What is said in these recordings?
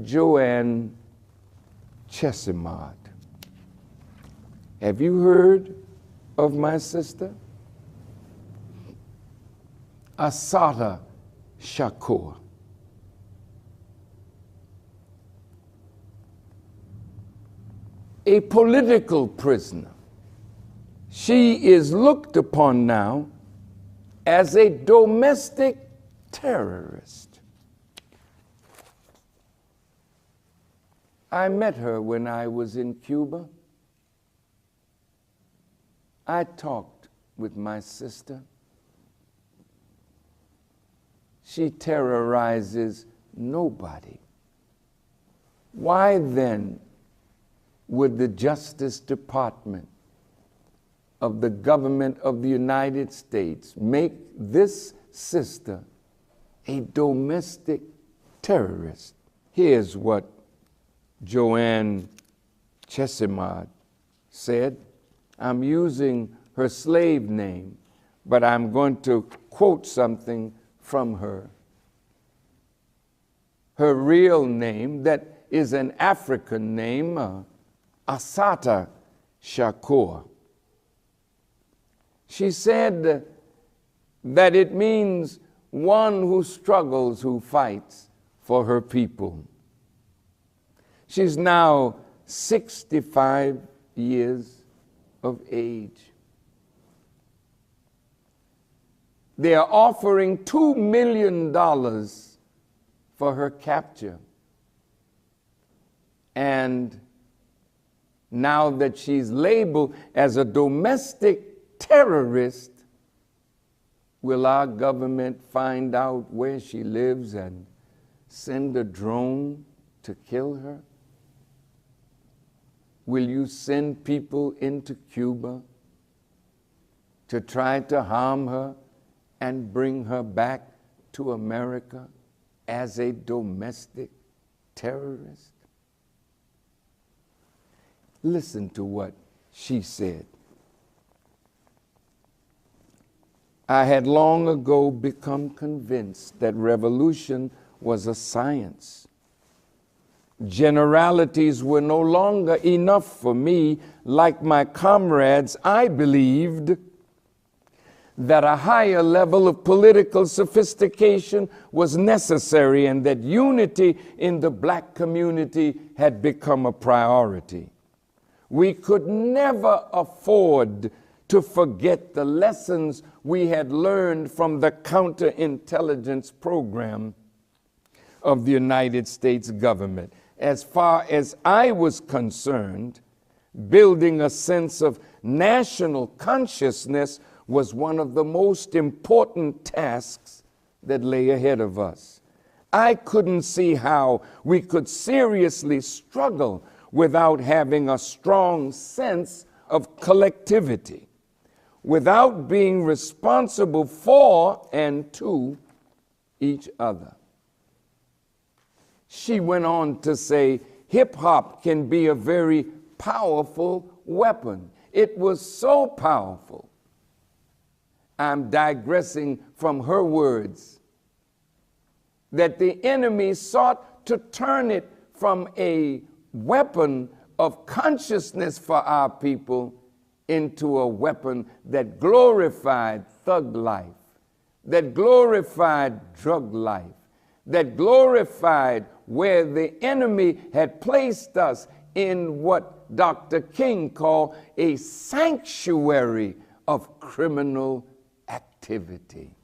Joanne Chesimard. Have you heard of my sister? Assata Shakur. A political prisoner. She is looked upon now as a domestic terrorist. I met her when I was in Cuba. I talked with my sister. She terrorizes nobody. Why then would the Justice Department of the government of the United States make this sister a domestic terrorist? Here's what Joanne Chesimard said. I'm using her slave name, but I'm going to quote something from her. Her real name, that is an African name, Assata Shakur. She said that it means one who struggles, who fights for her people. She's now 65 years of age. They are offering $2 million for her capture. And now that she's labeled as a domestic terrorist, will our government find out where she lives and send a drone to kill her? Will you send people into Cuba to try to harm her and bring her back to America as a domestic terrorist? Listen to what she said. I had long ago become convinced that revolution was a science. Generalities were no longer enough for me. Like my comrades, I believed that a higher level of political sophistication was necessary and that unity in the black community had become a priority. We could never afford to forget the lessons we had learned from the counterintelligence program of the United States government. As far as I was concerned, building a sense of national consciousness was one of the most important tasks that lay ahead of us. I couldn't see how we could seriously struggle without having a strong sense of collectivity, without being responsible for and to each other. She went on to say, hip-hop can be a very powerful weapon. It was so powerful. I'm digressing from her words, that the enemy sought to turn it from a weapon of consciousness for our people into a weapon that glorified thug life, that glorified drug life, that glorified where the enemy had placed us in what Dr. King called a sanctuary of criminal activity.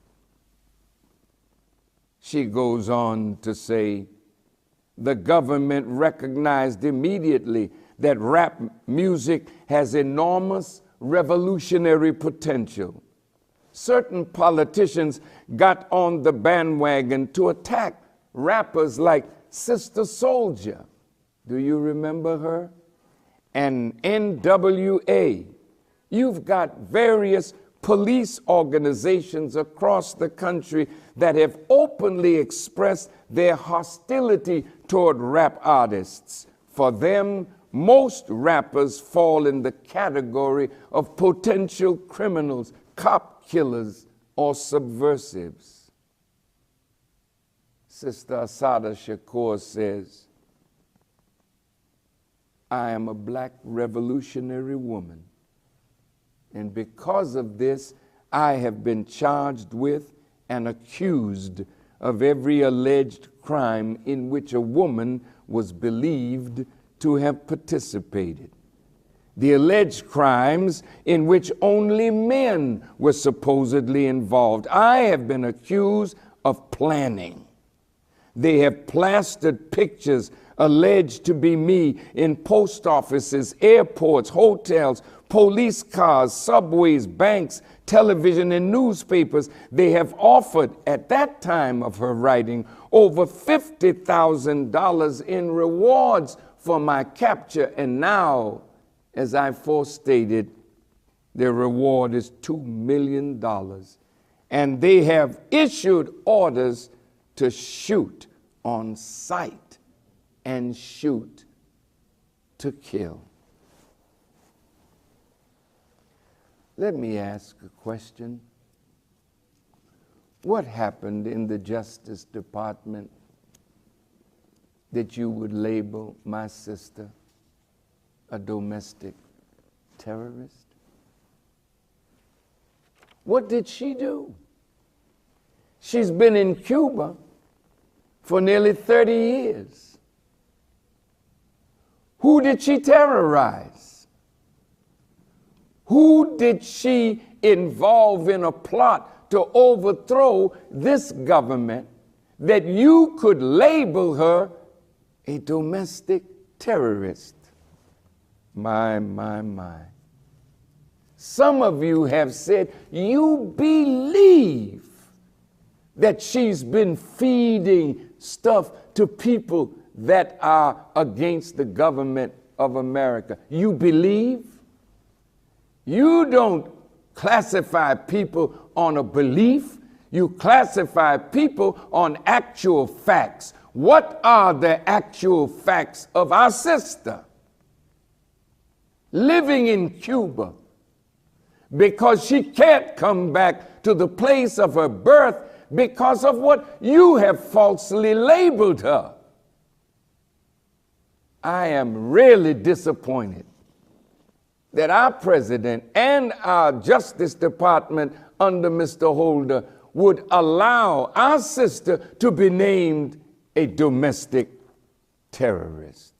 She goes on to say, the government recognized immediately that rap music has enormous revolutionary potential. Certain politicians got on the bandwagon to attack rappers like Sister Souljah. Do you remember her? And NWA. You've got various police organizations across the country that have openly expressed their hostility toward rap artists. For them, most rappers fall in the category of potential criminals, cop killers, or subversives. Sister Assata Shakur says, I am a black revolutionary woman. And because of this, I have been charged with and accused of every alleged crime in which a woman was believed to have participated. The alleged crimes in which only men were supposedly involved. I have been accused of planning. They have plastered pictures alleged to be me in post offices, airports, hotels, police cars, subways, banks, television, and newspapers. They have offered, at that time of her writing, over $50,000 in rewards for my capture. And now, as I forestated, their reward is $2 million. And they have issued orders to shoot on sight and shoot to kill. Let me ask a question. What happened in the Justice Department that you would label my sister a domestic terrorist? What did she do? She's been in Cuba for nearly 30 years. Who did she terrorize? Who did she involve in a plot to overthrow this government that you could label her a domestic terrorist? My. Some of you have said you believe that she's been feeding stuff to people that are against the government of America. You believe? You don't classify people on a belief. You classify people on actual facts. What are the actual facts of our sister living in Cuba because she can't come back to the place of her birth because of what you have falsely labeled her? I am really disappointed that our president and our Justice Department under Mr. Holder would allow our sister to be named a domestic terrorist.